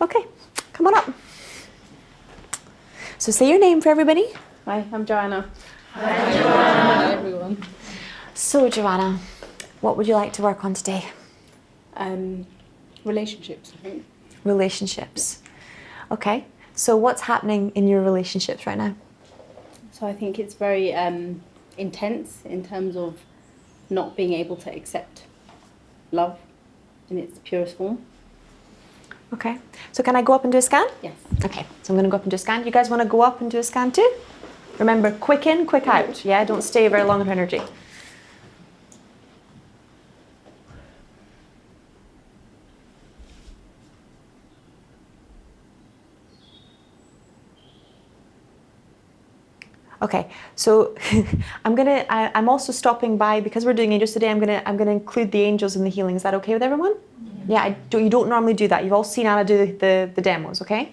Okay, come on up. So say your name for everybody. Hi, I'm Joanna. Hi, Joanna. Hi, everyone. So Joanna, what would you like to work on today? Relationships, I think. Relationships. Okay, so what's happening in your relationships right now? So I think it's very intense in terms of not being able to accept love in its purest form. Okay, so can I go up and do a scan? Yes. Okay, so I'm going to go up and do a scan. You guys want to go up and do a scan too? Remember, quick in, quick out. Yeah, don't stay very long in her energy. Okay, so I'm also stopping by because we're doing angels today. I'm gonna include the angels in the healing. Is that okay with everyone? Yeah, you don't normally do that. You've all seen Anna do the demos, okay?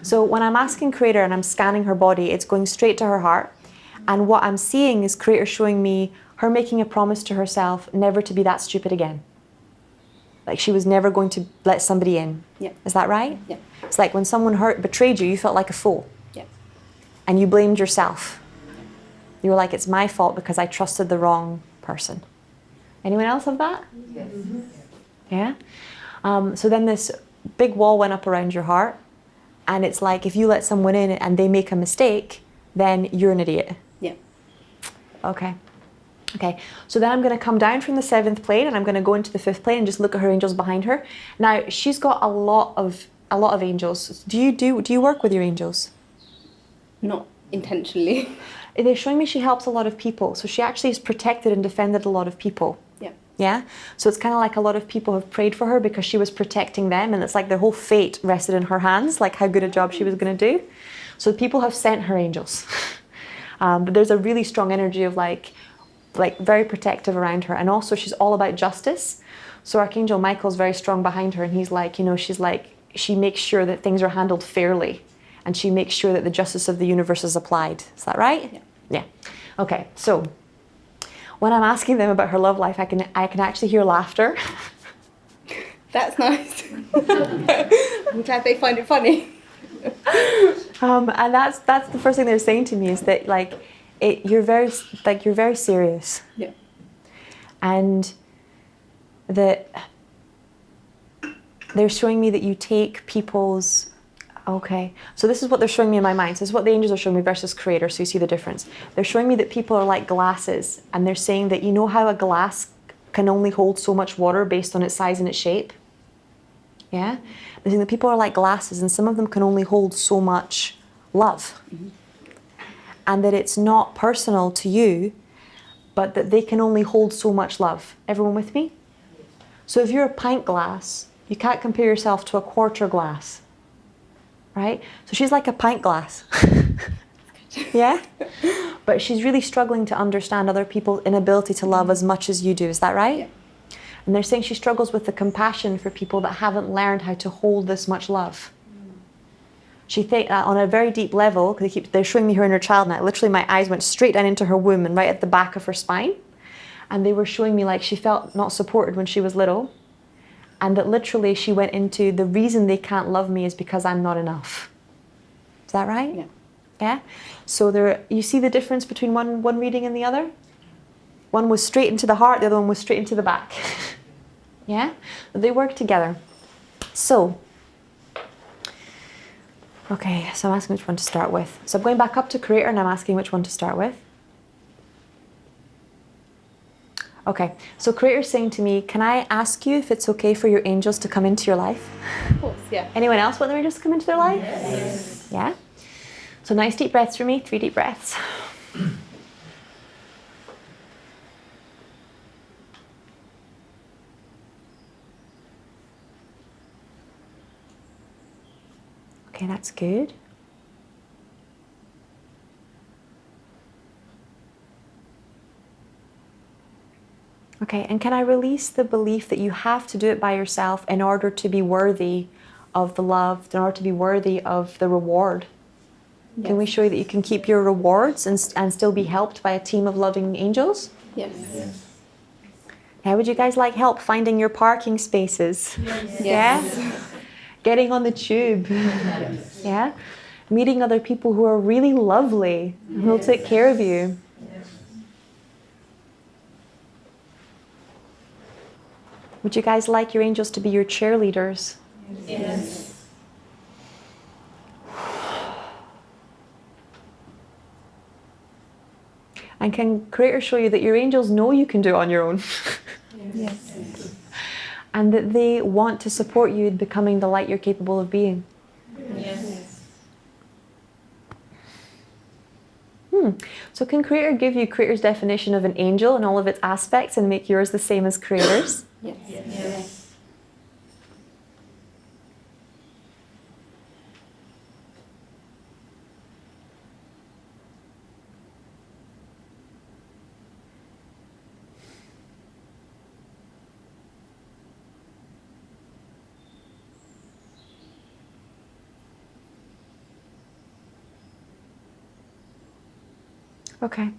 So when I'm asking Creator and I'm scanning her body, it's going straight to her heart. And what I'm seeing is Creator showing me her making a promise to herself never to be that stupid again. Like she was never going to let somebody in. Yeah. Is that right? Yeah. It's like when someone betrayed you, you felt like a fool. Yeah. And you blamed yourself. You were like, it's my fault because I trusted the wrong person. Anyone else have that? Yes. Yeah? So then this big wall went up around your heart. And it's like if you let someone in and they make a mistake, then you're an idiot. Yeah. Okay. Okay. So then I'm going to come down from the 7th plane and I'm going to go into the 5th plane and just look at her angels behind her. Now, she's got a lot of angels. Do you work with your angels? Not intentionally. They're showing me she helps a lot of people. So she actually has protected and defended a lot of people. Yeah. Yeah? So it's kind of like a lot of people have prayed for her because she was protecting them, and it's like their whole fate rested in her hands, like how good a job she was going to do. So people have sent her angels. But there's a really strong energy of like very protective around her. And also she's all about justice. So Archangel Michael's very strong behind her, and he's like, she makes sure that things are handled fairly. And she makes sure that the justice of the universe is applied. Is that right? Yeah. Yeah. Okay, so when I'm asking them about her love life, I can actually hear laughter. That's nice. I'm glad they find it funny. And that's the first thing they're saying to me is that you're very serious. Yeah. And that they're showing me that you take people's. Okay, so this is what they're showing me in my mind. So this is what the angels are showing me versus Creator, so you see the difference. They're showing me that people are like glasses, and they're saying that you know how a glass can only hold so much water based on its size and its shape? Yeah? They're saying that people are like glasses, and some of them can only hold so much love. Mm-hmm. And that it's not personal to you, but that they can only hold so much love. Everyone with me? So if you're a pint glass, you can't compare yourself to a quarter glass. Right? So she's like a pint glass. Yeah? But she's really struggling to understand other people's inability to love as much as you do. Is that right? Yeah. And they're saying she struggles with the compassion for people that haven't learned how to hold this much love. She thinks on a very deep level, because they're showing me her inner child now. Literally my eyes went straight down into her womb and right at the back of her spine. And they were showing me like she felt not supported when she was little. And that literally she went into the reason they can't love me is because I'm not enough. Is that right? Yeah. Yeah? So you see the difference between one reading and the other? One was straight into the heart, the other one was straight into the back. Yeah? They work together. So, okay, so I'm asking which one to start with. So I'm going back up to Creator and I'm asking which one to start with. Okay, so Creator's saying to me, can I ask you if it's okay for your angels to come into your life? Of course, yeah. Anyone else want their angels to come into their life? Yes. Yeah? So nice deep breaths for me, 3 deep breaths. Okay, that's good. Okay, and can I release the belief that you have to do it by yourself in order to be worthy of the love, in order to be worthy of the reward? Yes. Can we show you that you can keep your rewards and still be helped by a team of loving angels? Yes. Yes. How would you guys like help finding your parking spaces? Yes. Yeah? getting on the tube. Yeah? Meeting other people who are really lovely, who will take care of you. Would you guys like your angels to be your cheerleaders? Yes. And can Creator show you that your angels know you can do it on your own? Yes. And that they want to support you in becoming the light you're capable of being. Yes. So can Creator give you Creator's definition of an angel and all of its aspects and make yours the same as Creator's? Yes. Yes. Okay.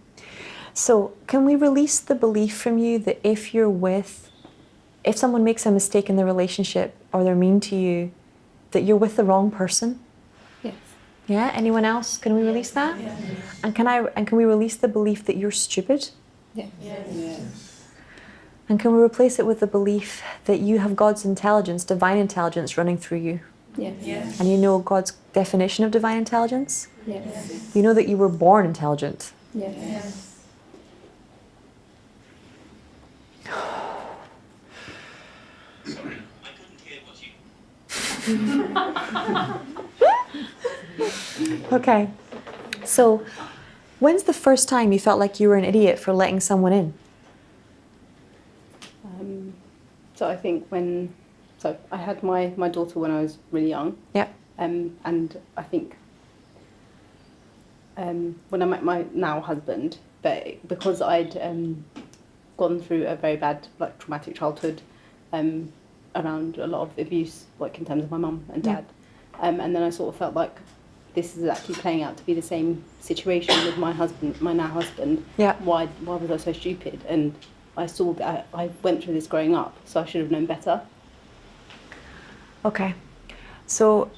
So can we release the belief from you that if someone makes a mistake in the relationship or they're mean to you, that you're with the wrong person? Yes. Yeah? Anyone else? Can we release that? Yes. And can we release the belief that you're stupid? Yes. Yes. And can we replace it with the belief that you have God's intelligence, divine intelligence running through you? Yes. Yes. And you know God's definition of divine intelligence? Yes. You know that you were born intelligent. Yes. Yes. Sorry, I couldn't hear what you... Okay. So, when's the first time you felt like you were an idiot for letting someone in? So I think so I had my daughter when I was really young. Yep. And I think when I met my now husband, but because I'd gone through a very bad, like, traumatic childhood, around a lot of abuse, like in terms of my mum and dad, and then I sort of felt like this is actually playing out to be the same situation with my husband, my now husband. Yeah. Why was I so stupid? And I saw that I went through this growing up, so I should have known better. Okay. So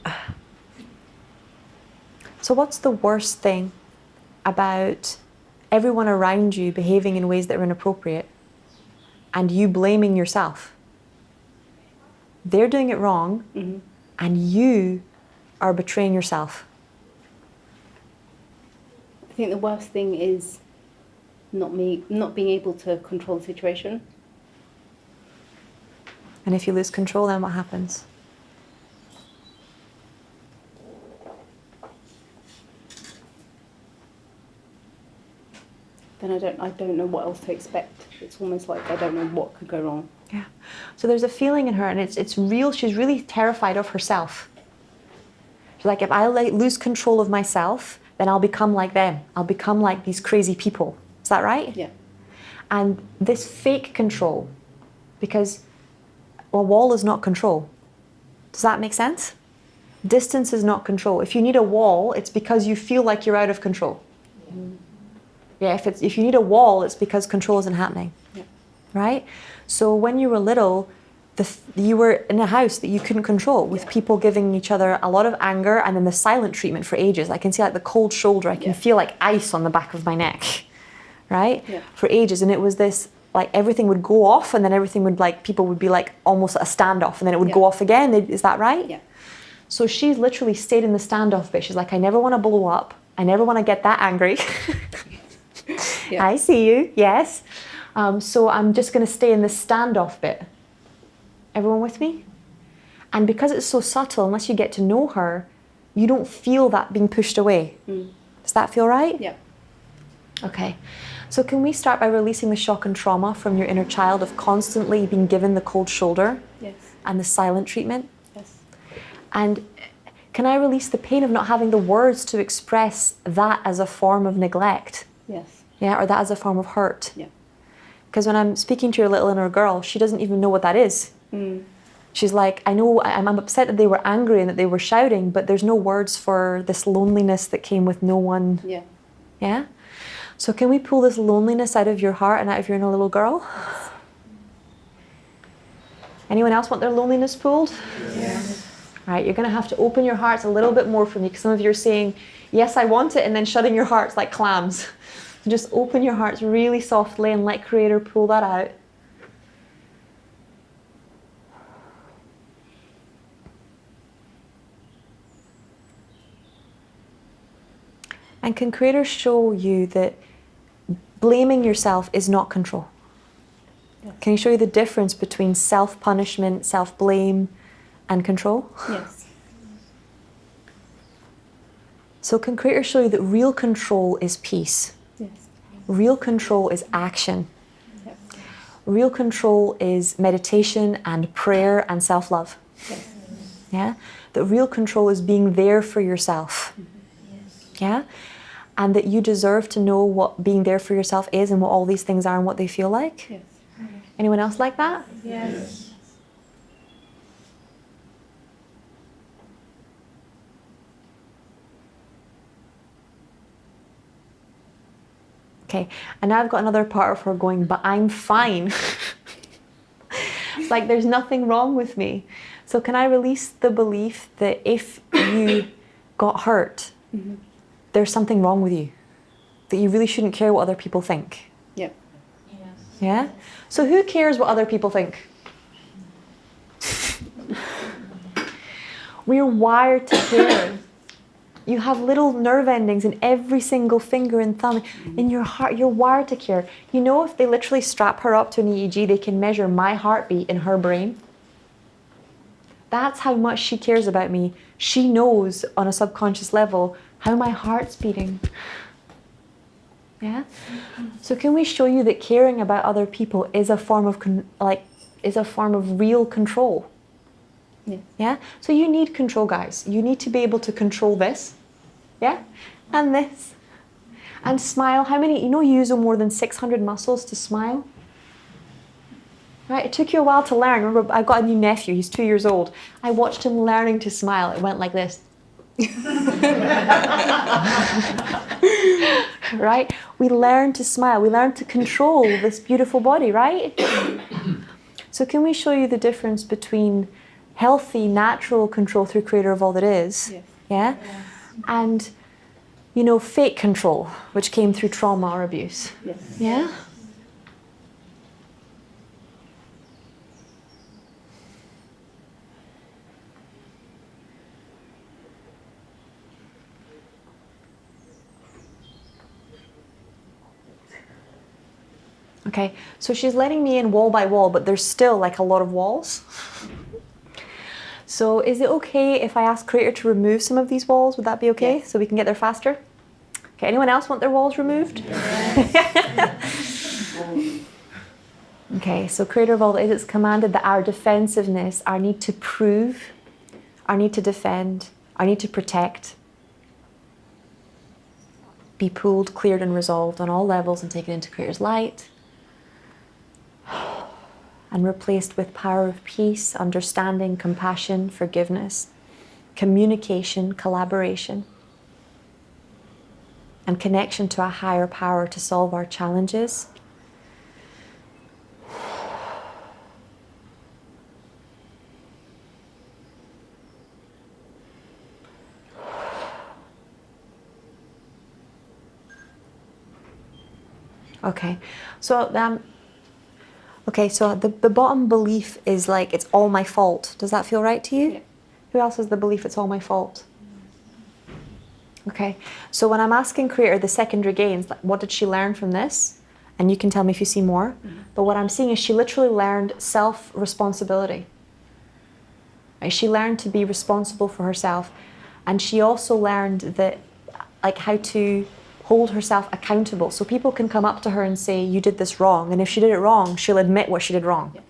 what's the worst thing about everyone around you behaving in ways that are inappropriate and you blaming yourself? They're doing it wrong, Mm-hmm. and you are betraying yourself. I think the worst thing is not being able to control the situation. And if you lose control, then what happens? Then I don't know what else to expect. It's almost like I don't know what could go wrong. Yeah. So there's a feeling in her, and it's real. She's really terrified of herself. She's like, if I lose control of myself, then I'll become like them. I'll become like these crazy people. Is that right? Yeah. And this fake control, because a wall is not control. Does that make sense? Distance is not control. If you need a wall, it's because you feel like you're out of control. Yeah, if you need a wall, it's because control isn't happening. Yeah. Right? So when you were little, you were in a house that you couldn't control, with people giving each other a lot of anger, and then the silent treatment for ages. I can see like the cold shoulder. I can feel like ice on the back of my neck, right? Yeah. For ages. And it was this, like, everything would go off, and then everything would, like, people would be like almost at a standoff, and then it would go off again. Is that right? Yeah. So she's literally stayed in the standoff bit. She's like, I never want to blow up. I never want to get that angry. Yeah. I see you, yes. So I'm just going to stay in the standoff bit. Everyone with me? And because it's so subtle, unless you get to know her, you don't feel that being pushed away. Does that feel right? Yeah. Okay. So can we start by releasing the shock and trauma from your inner child of constantly being given the cold shoulder Yes. and the silent treatment? Yes. And can I release the pain of not having the words to express that as a form of neglect? Yes. Yeah, or that as a form of hurt? Yeah. Because when I'm speaking to your little inner girl, she doesn't even know what that is. She's like, I know, I'm upset that they were angry and that they were shouting, but there's no words for this loneliness that came with no one. Yeah. Yeah? So can we pull this loneliness out of your heart and out of your inner little girl? Anyone else want their loneliness pulled? Yes. right? You're going to have to open your hearts a little bit more for me, because some of you are saying, yes, I want it, and then shutting your hearts like clams. So just open your hearts really softly and let Creator pull that out. And can Creator show you that blaming yourself is not control? Yes. Can He show you the difference between self-punishment, self-blame, and control? Yes. So can Creator show you that real control is peace? Yes. Real control is action. Yep. Real control is meditation and prayer and self-love. Yes. Yeah? That real control is being there for yourself. Yeah? And that you deserve to know what being there for yourself is and what all these things are and what they feel like. Yes. Anyone else like that? Yes. Okay, and now I've got another part of her going, but I'm fine. It's like there's nothing wrong with me. So can I release the belief that if you got hurt, there's something wrong with you? That you really shouldn't care what other people think? Yep. Yeah? So who cares what other people think? We're wired to care. You have little nerve endings in every single finger and thumb. In your heart, you're wired to care. You know, if they literally strap her up to an EEG, they can measure my heartbeat in her brain. That's how much she cares about me. She knows on a subconscious level how my heart's beating. Yeah? So can we show you that caring about other people is a form of real control? Yes. Yeah? So you need control, guys. You need to be able to control this. Yeah? And this. And smile. How many, you use more than 600 muscles to smile? Right? It took you a while to learn. Remember, I've got a new nephew. He's 2 years old. I watched him learning to smile. It went like this. Right? We learn to smile. We learn to control this beautiful body, right? So can we show you the difference between healthy, natural control through Creator of all that is, Yes. yeah? And, fake control, which came through trauma or abuse, Yes. yeah? Okay, so she's letting me in wall by wall, but there's still like a lot of walls. So is it okay if I ask Creator to remove some of these walls? Would that be okay? Yes. So we can get there faster? Okay, anyone else want their walls removed? Okay, so Creator of all that is, it's commanded that our defensiveness, our need to prove, our need to defend, our need to protect, be pulled, cleared, and resolved on all levels and taken into Creator's light. And replaced with power of peace, understanding, compassion, forgiveness, communication, collaboration, and connection to a higher power to solve our challenges. Okay, so the bottom belief is like, it's all my fault. Does that feel right to you? Yeah. Who else has the belief it's all my fault? Okay, so when I'm asking Creator the secondary gains, like, what did she learn from this? And you can tell me if you see more. But what I'm seeing is she literally learned self-responsibility. Right? She learned to be responsible for herself. And she also learned that, like, how to hold herself accountable. So people can come up to her and say, you did this wrong. And if she did it wrong, she'll admit what she did wrong. Yeah.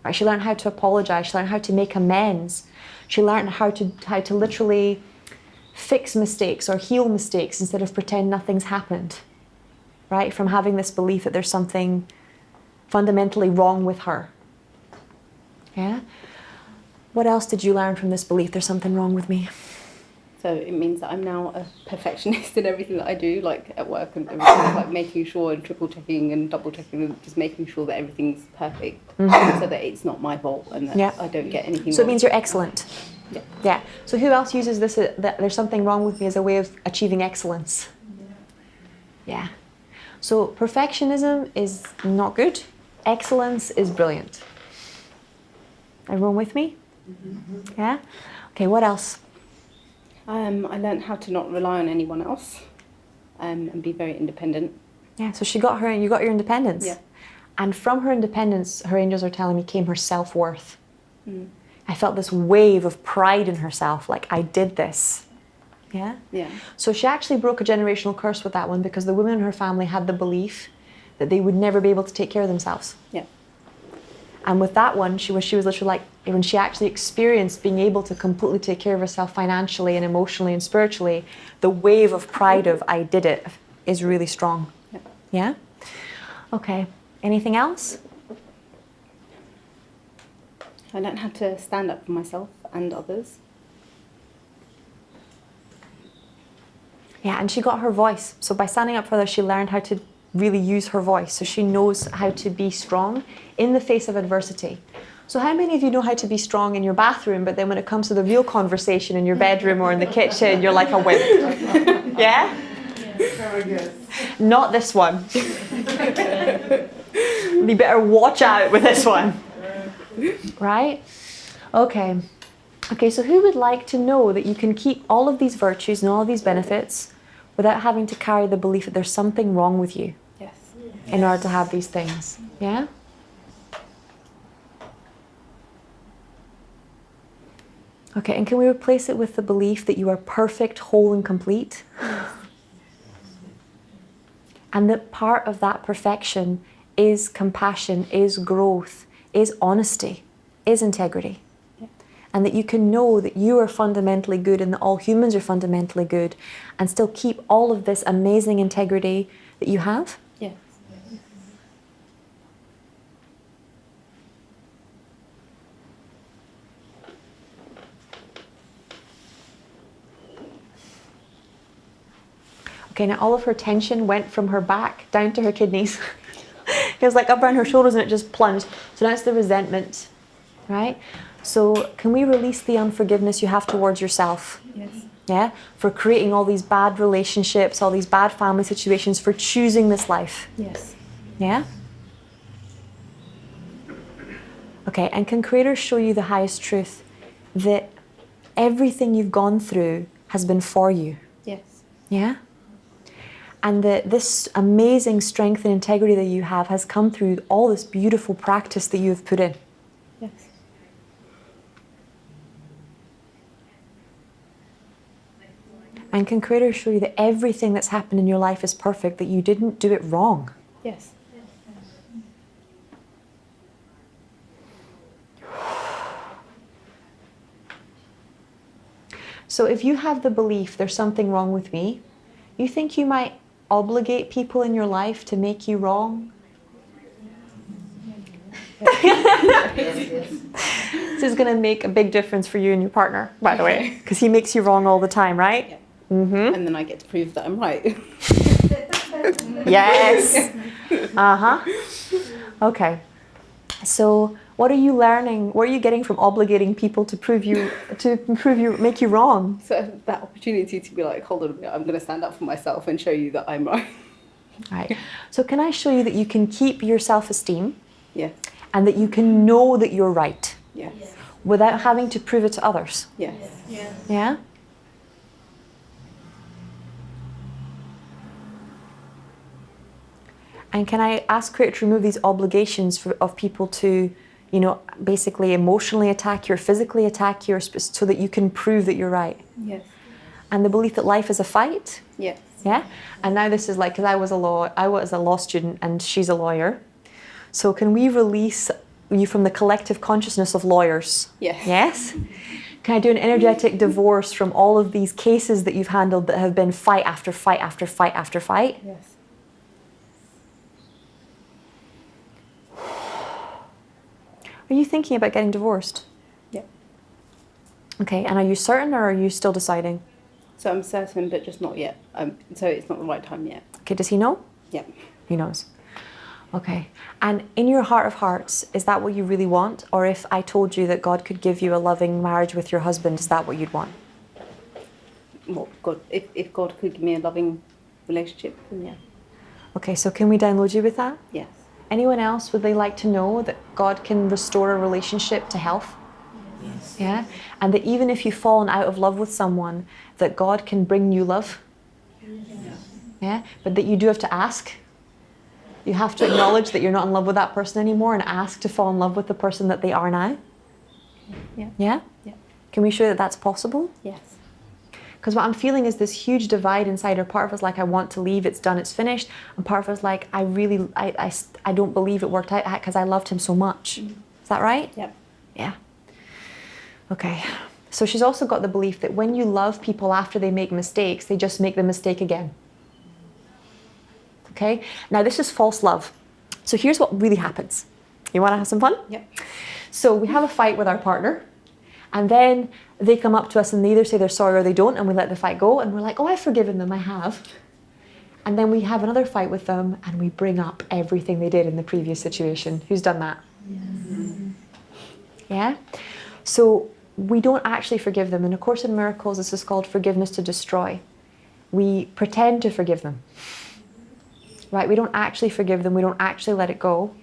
Right? She learned how to apologize. She learned how to make amends. She learned how to literally fix mistakes or heal mistakes instead of pretend nothing's happened. Right? From having this belief that there's something fundamentally wrong with her. Yeah? What else did you learn from this belief? There's something wrong with me. So it means that I'm now a perfectionist in everything that I do, like at work and everything, like making sure and triple checking and double checking and just making sure that everything's perfect, so that it's not my fault and that Yeah. I don't get anything So it wrong. means you're excellent. Yeah. Yeah. So who else uses this, that there's something wrong with me, as a way of achieving excellence? Yeah. So perfectionism is not good. Excellence is brilliant. Everyone with me? Yeah? Okay, what else? I learned how to not rely on anyone else, and be very independent. Yeah, so you got your independence. Yeah. And from her independence, her angels are telling me, came her self-worth. Mm. I felt this wave of pride in herself, like, I did this. Yeah? Yeah. So she actually broke a generational curse with that one, because the women in her family had the belief that they would never be able to take care of themselves. Yeah. And with that one, she was literally like, when she actually experienced being able to completely take care of herself financially and emotionally and spiritually, the wave of pride of, I did it, is really strong. Yeah. Yeah? Okay. Anything else? I learned how to stand up for myself and others. Yeah, and she got her voice. So by standing up for others, she learned how to really use her voice. So she knows how to be strong in the face of adversity. So how many of you know how to be strong in your bathroom, but then when it comes to the real conversation in your bedroom or in the kitchen, you're like a wimp? Yeah? Not this one. You better watch out with this one. Right? Okay. Okay, so who would like to know that you can keep all of these virtues and all of these benefits without having to carry the belief that there's something wrong with you Yes. in order to have these things? Yeah? Okay, and can we replace it with the belief that you are perfect, whole, and complete? And that part of that perfection is compassion, is growth, is honesty, is integrity. Yeah. And that you can know that you are fundamentally good and that all humans are fundamentally good, and still keep all of this amazing integrity that you have. Yes. Okay, now all of her tension went from her back down to her kidneys. It was like up around her shoulders and it just plunged. So now it's the resentment, right? So can we release the unforgiveness you have towards yourself? Yes. Yeah? For creating all these bad relationships, all these bad family situations, for choosing this life. Yes. Yeah? Okay, and can Creator show you the highest truth? That everything you've gone through has been for you. Yes. Yeah? And that this amazing strength and integrity that you have has come through all this beautiful practice that you have put in. Yes. And can Creator show you that everything that's happened in your life is perfect, that you didn't do it wrong? Yes. So if you have the belief there's something wrong with me, you think you might obligate people in your life to make you wrong? This is going to make a big difference for you and your partner, by the way, because he makes you wrong all the time, right? Yeah. Mm-hmm. And then I get to prove that I'm right. Yes. Uh-huh. Okay. So what are you learning? What are you getting from obligating people to make you wrong? So that opportunity to be like, hold on a minute, I'm going to stand up for myself and show you that I'm right. Right. So can I show you that you can keep your self-esteem Yes. and that you can know that you're right Yes. without having to prove it to others? Yes. Yes. Yeah? And can I ask Creator to remove these obligations of people to, you know, basically emotionally attack you or physically attack you, so that you can prove that you're right? Yes. And the belief that life is a fight? Yes. Yeah? And now this is like, because I was a law student and she's a lawyer. So can we release you from the collective consciousness of lawyers? Yes. Yes? Can I do an energetic divorce from all of these cases that you've handled that have been fight after fight after fight after fight? Yes. Are you thinking about getting divorced? Yeah. Okay, and are you certain or are you still deciding? So I'm certain, but just not yet. So it's not the right time yet. Okay, does he know? Yeah. He knows. Okay. And in your heart of hearts, is that what you really want? Or if I told you that God could give you a loving marriage with your husband, is that what you'd want? What God, if God could give me a loving relationship, then yeah. Okay, so can we download you with that? Yes. Anyone else, would they like to know that God can restore a relationship to health? Yes. Yeah? And that even if you've fallen out of love with someone, that God can bring new love? Yeah? But that you do have to ask. You have to acknowledge that you're not in love with that person anymore and ask to fall in love with the person that they are now. Yeah. Yeah? Yeah. Can we show that that's possible? Yes. Because what I'm feeling is this huge divide inside her. Part of us like, I want to leave, it's done, it's finished. And part of us like, I don't believe it worked out because I loved him so much. Is that right? Yep. Yeah. Okay. So she's also got the belief that when you love people after they make mistakes, they just make the mistake again. Okay? Now this is false love. So here's what really happens. You want to have some fun? Yep. So we have a fight with our partner, and then they come up to us and they either say they're sorry or they don't, and we let the fight go, and we're like, oh, I've forgiven them, I have. And then we have another fight with them, and we bring up everything they did in the previous situation. Who's done that? Yeah? So we don't actually forgive them. In A Course in Miracles, this is called forgiveness to destroy. We pretend to forgive them. Right? We don't actually forgive them. We don't actually let it go.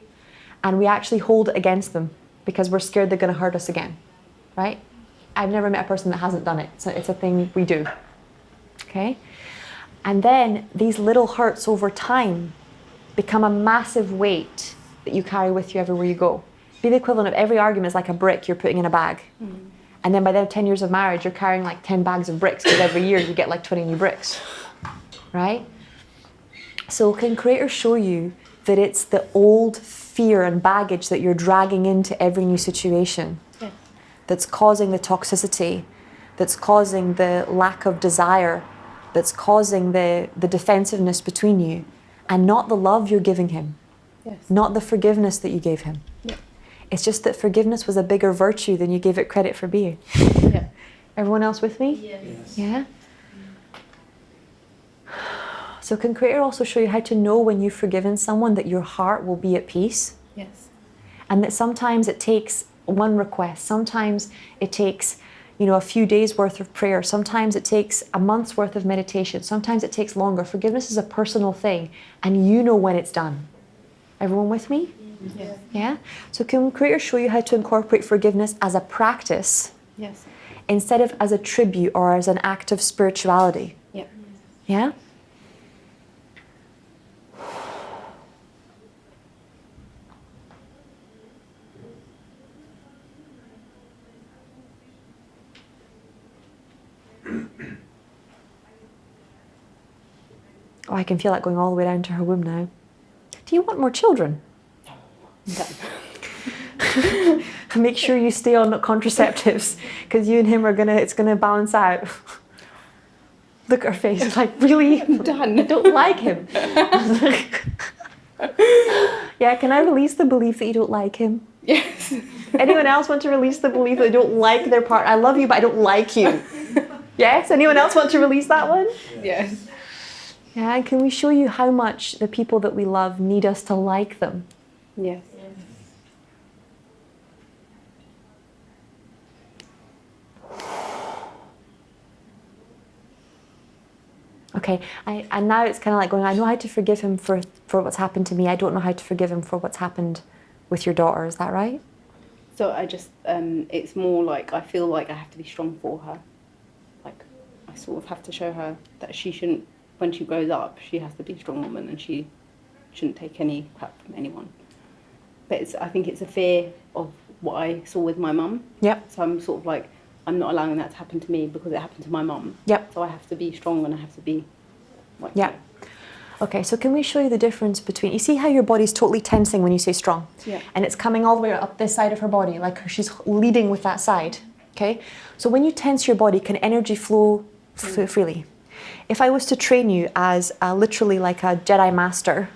And we actually hold it against them because we're scared they're going to hurt us again. Right? I've never met a person that hasn't done it. So it's a thing we do. Okay? And then these little hurts over time become a massive weight that you carry with you everywhere you go. Be the equivalent of every argument is like a brick you're putting in a bag. And then by the 10 years of marriage, you're carrying like 10 bags of bricks because every year you get like 20 new bricks. Right? So can Creator show you that it's the old fear and baggage that you're dragging into every new situation that's causing the toxicity, that's causing the lack of desire, that's causing the defensiveness between you, and not the love you're giving him, not the forgiveness that you gave him. It's just that forgiveness was a bigger virtue than you gave it credit for being. Everyone else with me? Yes. Yeah? So can Creator also show you how to know when you've forgiven someone that your heart will be at peace? Yes. And that sometimes it takes one request. Sometimes it takes, a few days worth of prayer. Sometimes it takes a month's worth of meditation. Sometimes it takes longer. Forgiveness is a personal thing, and you know when it's done. Everyone with me? Yes. Yeah? So can Creator show you how to incorporate forgiveness as a practice Yes. instead of as a tribute or as an act of spirituality? Yep. Yeah? Oh, I can feel that going all the way down to her womb now. Do you want more children? Make sure you stay on contraceptives, because you and him it's gonna balance out. Look at her face, it's like, really? I'm done. I don't like him. Yeah, can I release the belief that you don't like him? Yes. Anyone else want to release the belief that they don't like their partner? I love you, but I don't like you. Yes? Anyone else want to release that one? Yes. Yeah, and can we show you how much the people that we love need us to like them? Yes. Okay, and now it's kind of like going, I know how to forgive him for what's happened to me. I don't know how to forgive him for what's happened with your daughter. Is that right? So I just, it's more like I feel like I have to be strong for her. Like I sort of have to show her that she shouldn't, when she grows up, she has to be a strong woman and she shouldn't take any crap from anyone. But I think it's a fear of what I saw with my mum. Yep. So I'm sort of like, I'm not allowing that to happen to me because it happened to my mum. Yep. So I have to be strong and I have to be like, Yep. Okay, so can we show you the difference between, you see how your body's totally tensing when you say strong? Yeah. And it's coming all the way up this side of her body, like she's leading with that side, okay? So when you tense your body, can energy flow freely? If I was to train you as literally like a Jedi master,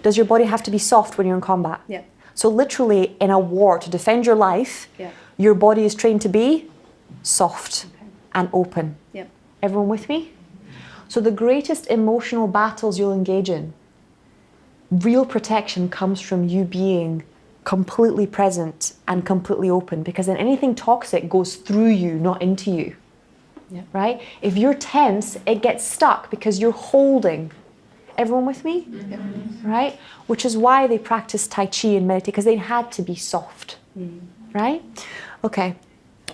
does your body have to be soft when you're in combat? Yeah. So literally in a war, to defend your life, Yeah. your body is trained to be soft and open. Yeah. Everyone with me? So the greatest emotional battles you'll engage in real protection comes from you being completely present and completely open, because then anything toxic goes through you, not into you. Yeah. Right? If you're tense, it gets stuck because you're holding. Everyone with me? Yeah. Right? Which is why they practice Tai Chi and meditate, because they had to be soft. Right? Okay.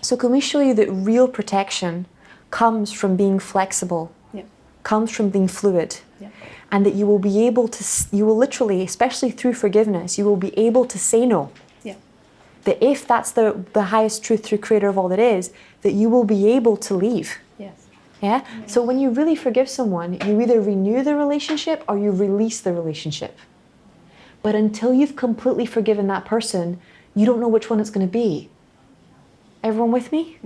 So can we show you that real protection comes from being flexible, Yeah. comes from being fluid, Yeah. and that you will be able to, you will literally, especially through forgiveness, you will be able to say no. Yeah. That if that's the highest truth through Creator of all that is, that you will be able to leave. Yes. Yeah? So when you really forgive someone, you either renew the relationship or you release the relationship. But until you've completely forgiven that person, you don't know which one it's going to be. Everyone with me?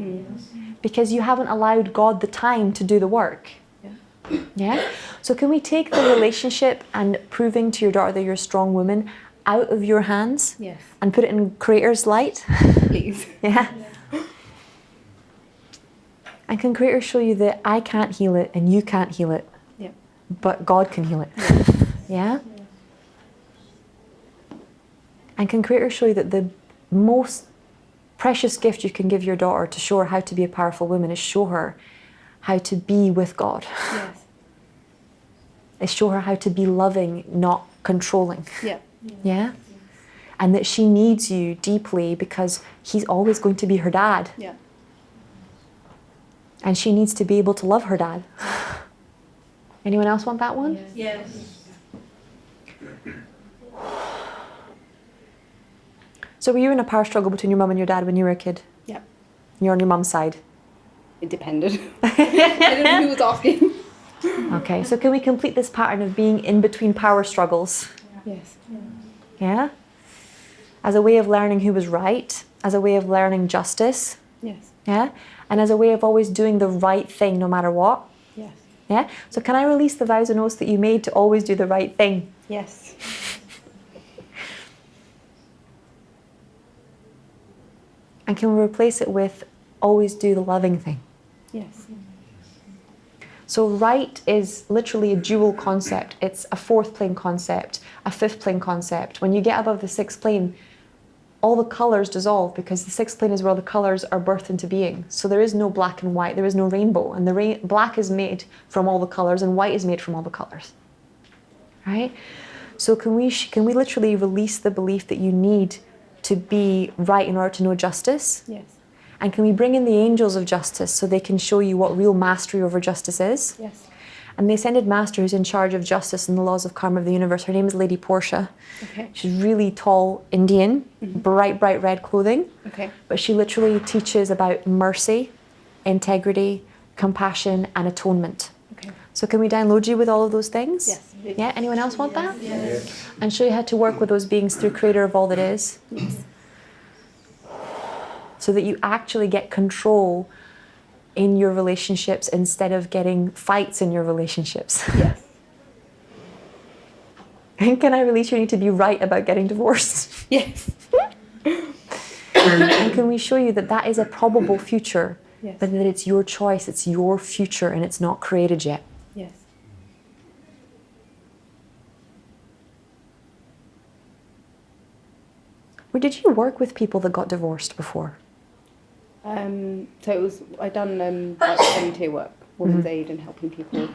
Because you haven't allowed God the time to do the work. Yeah. Yeah? So can we take the relationship and proving to your daughter that you're a strong woman out of your hands Yes. and put it in Creator's light? Please. Yeah? And can Creator show you that I can't heal it and you can't heal it, Yeah. but God can heal it? Yeah? And can Creator show you that the most precious gift you can give your daughter to show her how to be a powerful woman is show her how to be with God. Yes. Is show her how to be loving, not controlling. Yeah. Yeah? And that she needs you deeply because He's always going to be her dad. Yeah. And she needs to be able to love her dad. Anyone else want that one? Yes. So were you in a power struggle between your mum and your dad when you were a kid? Yeah. You're on your mum's side. It depended. I don't know who was asking. Okay, so can we complete this pattern of being in between power struggles? Yes. Yeah? As a way of learning who was right, as a way of learning justice, Yes. yeah? And as a way of always doing the right thing no matter what. Yes. Yeah? So can I release the vows and oaths that you made to always do the right thing? Yes. And can we replace it with always do the loving thing? Yes. So right is literally a dual concept. It's a fourth plane concept, a fifth plane concept. When you get above the sixth plane, all the colors dissolve because the sixth plane is where the colors are birthed into being. So there is no black and white, there is no rainbow. And the black is made from all the colors and white is made from all the colors. Right? So can we literally release the belief that you need to be right in order to know justice? Yes. And can we bring in the angels of justice so they can show you what real mastery over justice is? Yes. And the Ascended Master who's in charge of justice and the laws of karma of the universe, her name is Lady Portia. Okay. She's really tall Indian, bright red clothing. Okay. But she literally teaches about mercy, integrity, compassion, and atonement. Okay. So can we download you with all of those things? Yes. Yeah, anyone else want that? Yes. And show you how to work with those beings through Creator of all that is. Yes. So that you actually get control in your relationships instead of getting fights in your relationships. Yes. And can I release you need to be right about getting divorced? Yes. And can we show you that that is a probable future, Yes. but that it's your choice, it's your future, and it's not created yet? Yes. Or did you work with people that got divorced before? So it was, I done like volunteer work, women's aid and helping people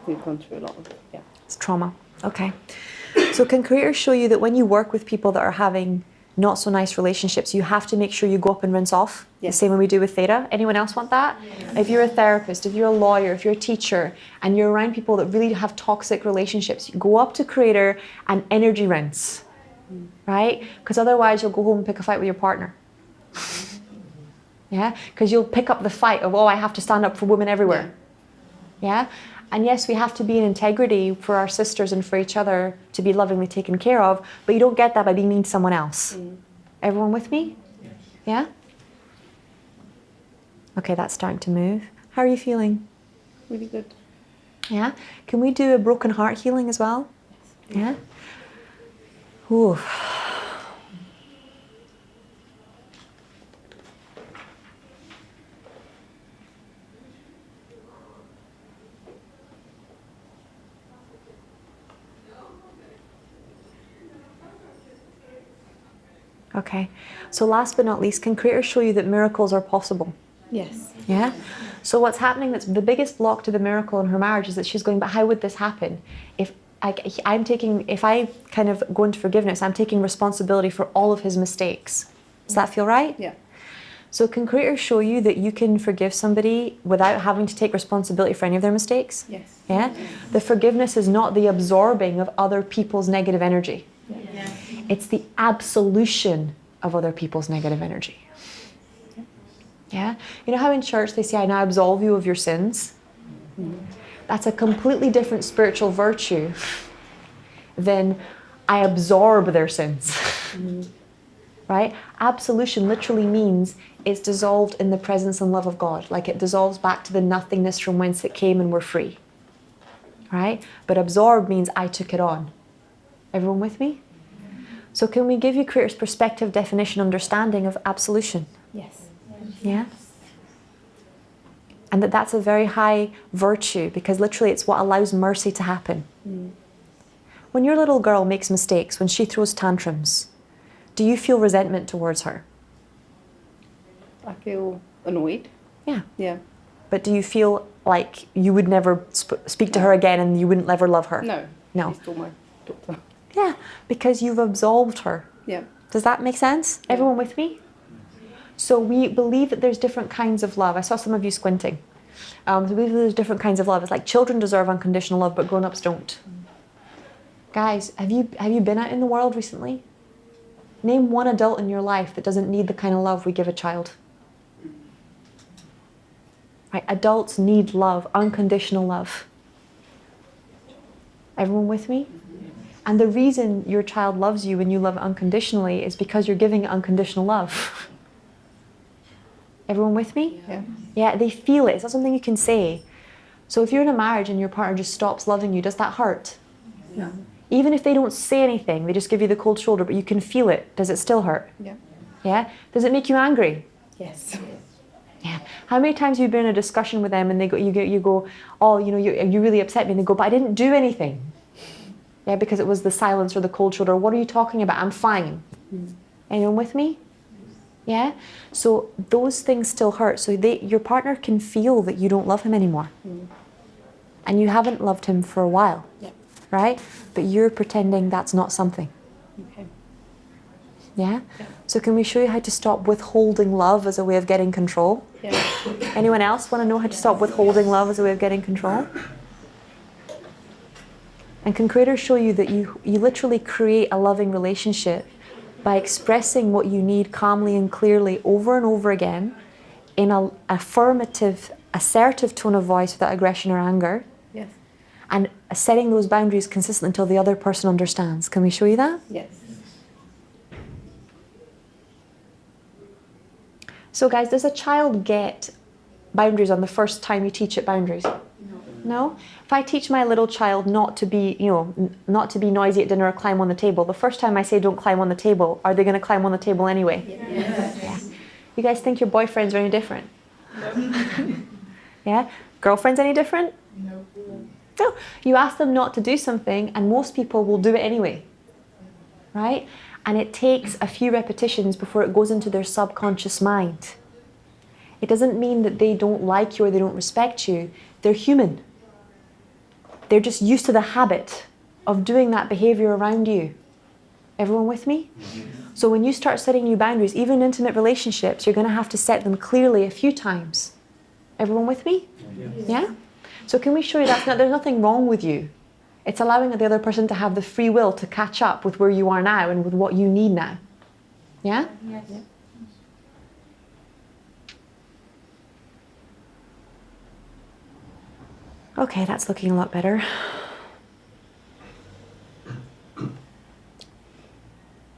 who've gone through a lot of, yeah. It's trauma. Okay. So can Creator show you that when you work with people that are having not so nice relationships, you have to make sure you go up and rinse off? Yes. The same way we do with Theta. Anyone else want that? If you're a therapist, if you're a lawyer, if you're a teacher, and you're around people that really have toxic relationships, you go up to Creator and energy rinse. Right? Because otherwise you'll go home and pick a fight with your partner. Yeah? Because you'll pick up the fight of, oh, I have to stand up for women everywhere. Yeah? And yes, we have to be in integrity for our sisters and for each other to be lovingly taken care of, but you don't get that by being mean to someone else. Everyone with me? Yeah? Okay, that's starting to move. How are you feeling? Really good. Yeah? Can we do a broken heart healing as well? Yeah? Ooh. Okay. So last but not least, can creators show you that miracles are possible? Yes. Yeah. So what's happening, that's the biggest block to the miracle in her marriage, is that she's going, but how would this happen? If if I kind of go into forgiveness, I'm taking responsibility for all of his mistakes. Does that feel right? Yeah. So can creators show you that you can forgive somebody without having to take responsibility for any of their mistakes? Yes. Yeah. The forgiveness is not the absorbing of other people's negative energy. Yes. It's the absolution of other people's negative energy. Yeah? You know how in church they say, I now absolve you of your sins? That's a completely different spiritual virtue than I absorb their sins. Right? Absolution literally means it's dissolved in the presence and love of God. Like it dissolves back to the nothingness from whence it came and we're free. Right? But absorb means I took it on. Everyone with me? So can we give you Creator's perspective, definition, understanding of absolution? Yes. Yeah? And that's a very high virtue, because literally it's what allows mercy to happen. When your little girl makes mistakes, when she throws tantrums, do you feel resentment towards her? I feel annoyed. Yeah. Yeah. But do you feel like you would never speak to her again and you wouldn't ever love her? No. No. She's still my daughter. Yeah, because you've absolved her. Yeah. Does that make sense? Yeah. Everyone with me? So we believe that there's different kinds of love. I saw some of you squinting. So we believe there's different kinds of love. It's like children deserve unconditional love, but grown-ups don't. Guys, have you been out in the world recently? Name one adult in your life that doesn't need the kind of love we give a child. Right? Adults need love, unconditional love. Everyone with me? And the reason your child loves you when you love unconditionally is because you're giving unconditional love. Everyone with me? Yeah. Yeah, they feel it. It's not something you can say. So if you're in a marriage and your partner just stops loving you, does that hurt? No. Even if they don't say anything, they just give you the cold shoulder, but you can feel it. Does it still hurt? Yeah. Yeah? Does it make you angry? Yes. Yeah. How many times have you been in a discussion with them and you go, oh, you really upset me, and they go, but I didn't do anything. Yeah, because it was the silence or the cold shoulder. What are you talking about? I'm fine. Anyone with me? Yeah? So those things still hurt. So your partner can feel that you don't love him anymore. And you haven't loved him for a while. Yeah. Right? But you're pretending that's not something. Okay. Yeah? So can we show you how to stop withholding love as a way of getting control? Yeah. Anyone else want to know how to stop withholding love as a way of getting control? And can creators show you that you literally create a loving relationship by expressing what you need calmly and clearly over and over again in an affirmative, assertive tone of voice without aggression or anger, Yes. and setting those boundaries consistently until the other person understands. Can we show you that? Yes. So guys, does a child get boundaries on the first time you teach it boundaries? No? If I teach my little child not to be, not to be noisy at dinner or climb on the table, the first time I say don't climb on the table, are they going to climb on the table anyway? Yes. Yeah. You guys think your boyfriends are any different? Yeah? Girlfriends any different? No. No. You ask them not to do something and most people will do it anyway. Right? And it takes a few repetitions before it goes into their subconscious mind. It doesn't mean that they don't like you or they don't respect you. They're human. They're just used to the habit of doing that behavior around you. Everyone with me? So when you start setting new boundaries, even in intimate relationships, you're going to have to set them clearly a few times. Everyone with me? Yeah? So can we show you there's nothing wrong with you. It's allowing the other person to have the free will to catch up with where you are now and with what you need now. Yeah? Yes. Okay, that's looking a lot better.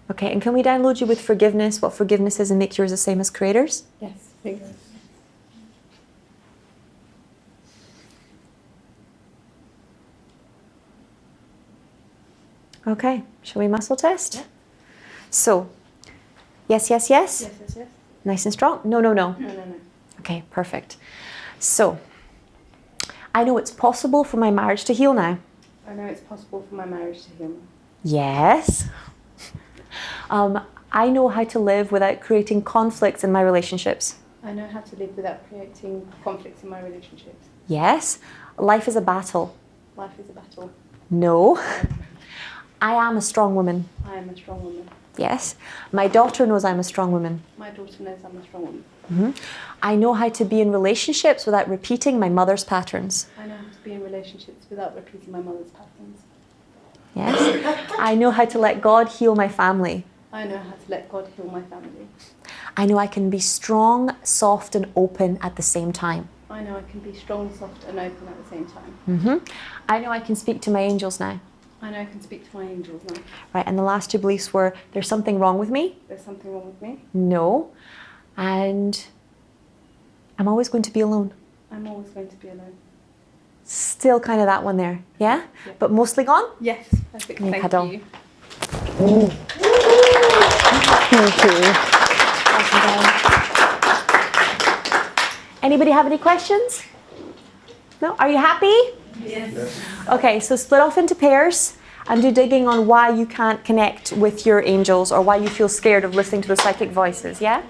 Okay, and can we download you with forgiveness, what forgiveness is, and make yours the same as creators? Yes. Thanks. Okay, shall we muscle test? Yeah. So, yes, yes, yes? Yes. Yes. Yes. Nice and strong? No, no, no. No. No. No. Okay, perfect. So, I know it's possible for my marriage to heal now. I know it's possible for my marriage to heal. Yes. I know how to live without creating conflicts in my relationships. I know how to live without creating conflicts in my relationships. Yes. Life is a battle. Life is a battle. No. I am a strong woman. I am a strong woman. Yes. My daughter knows I'm a strong woman. My daughter knows I'm a strong woman. I know how to be in relationships without repeating my mother's patterns. I know how to be in relationships without repeating my mother's patterns. Yes. I know how to let God heal my family. I know how to let God heal my family. I know I can be strong, soft, and open at the same time. I know I can be strong, soft, and open at the same time. I know I can speak to my angels now. I know I can speak to my angels now. Right, and the last two beliefs were, there's something wrong with me. There's something wrong with me. No. And I'm always going to be alone. I'm always going to be alone. Still kind of that one there, yeah? But mostly gone? Yes, perfect. Yeah, Thank cuddle. you. Thank you. Anybody have any questions? No? Are you happy? Yes. Okay, so split off into pairs and do digging on why you can't connect with your angels or why you feel scared of listening to the psychic voices, yeah?